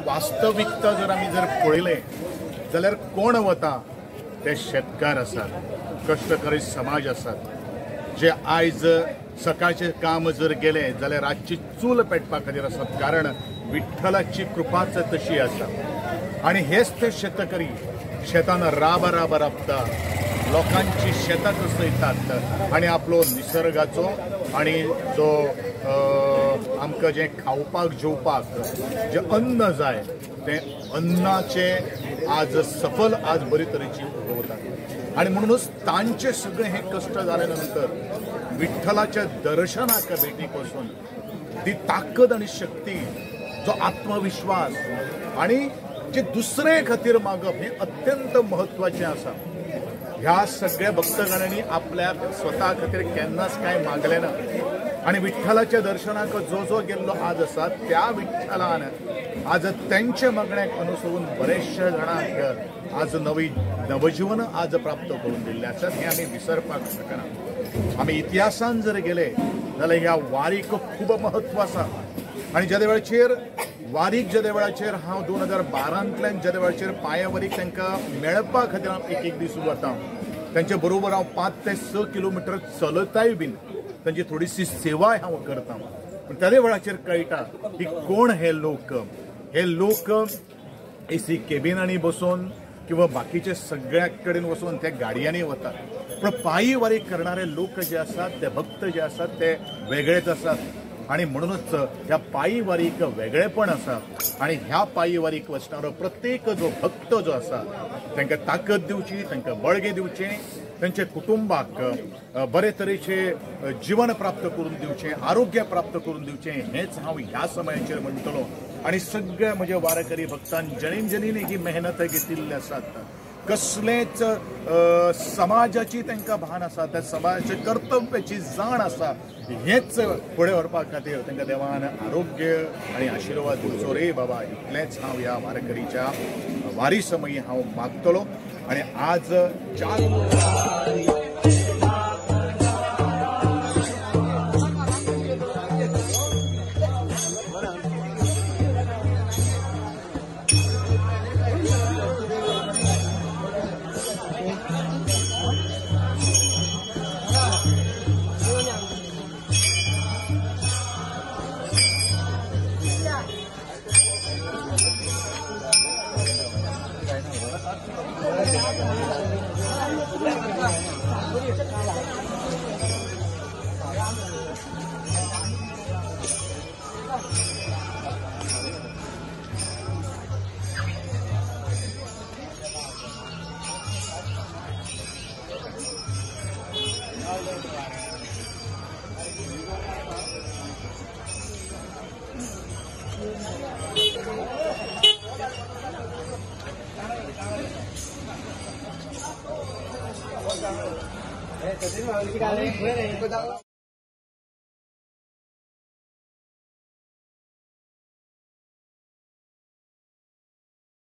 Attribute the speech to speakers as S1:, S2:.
S1: वास्तविकता जर आम्ही पळयलें जाल्यार कोण वता ते शेतकार आसात, कष्टकरी समाज आसात जे आयज सकाळचे काम जर गेले जाल्यार रातची चूल पेटपा खातीर आसात, कारण विठ्ठलाची कृपाच तशी आसा। आणि हेच ते शेतकरी शेतान राब राबता, लोकांची शेतां कसयतात आणि आपलो निसर्गाचो आणि जो आमकां जे खावपाक जेवपाक जे अन्न जाय ते अन्नाचे आज सफल आज बरे तरेची उगवतात। आणि म्हणूनच तांचे सगळे हे कष्ट जाले नंतर विठ्ठलाच्या दर्शनाक भेटीक वचून ती ताकद आणि शक्ती, जो आत्मविश्वास आणि जे दुसरे खातीर मागप हे अत्यंत महत्वाचे आसा। ह्या सगळ्या भक्तगणांनी आपल्या स्वतः खातीर केन्नाच काय मागले ना आणि विठ्ठलाच्या दर्शनाक जो जो गेल्लो आज आसा त्या विठ्ठलान आज त्यांचे मागण्याक अनुसरून बरेचशे जाणांक आज नवजीवन आज प्राप्त करून दिल्ले आसात। हे आमी विसरपाक शकना। आमी इतिहासान जर गेले जाल्यार ह्या वारीक खूब महत्व आसा। आणि ज्या वेळाचेर वारीक ज्या वेळाचेर हांव 2012तल्यान ज्या वेळाचेर पांयवारीक तांकां मेळपा खातीर एक दीस वता, तांचे बरोबर हांव 5 ते 6 किलोमीटर चलताय बीन तांची थोडीशी सेवाय हांव करता। पण त्या वेळाचेर कळटा की कोण हे लोक एसी केबिनांनी बसून किंवा बाकीचे सगळ्या कडेन वचून त्या गाडयांनी वतात, पण पायी वारी करणारे लोक जे आसात ते भक्त जे आसात ते वेगळेच आसात। आणि म्हणूनच ह्या पायी वारीक वेगळेपण आसा। आणि ह्या पायी वारीक वचणारो प्रत्येक जो भक्त जो आसा तांकां ताकद दिवची, तांकां बळगें दिवचें, तांच्या कुटुंबाक बरे तरेचे जीवन प्राप्त करून दिवचें, आरोग्य प्राप्त करून दिवचें हेच हांव ह्या समयाचेर म्हणटलो। आणि सगळ्या म्हज्या वारकरी भक्तान जणीन ही मेहनत घेतिल्ली आसात, कसलेच समाजाची तांकां भान आसा, त्या समाजाच्या कर्तव्याची जाण आसा, हेच फुडें व्हरपा खातीर तांकां देवान आरोग्य आनी आशिर्वाद दिवचो रे बाबा, इतलेंच हांव ह्या वारकरीच्या वारी समयी हांव मागतलो। आणि आज 4
S2: Kita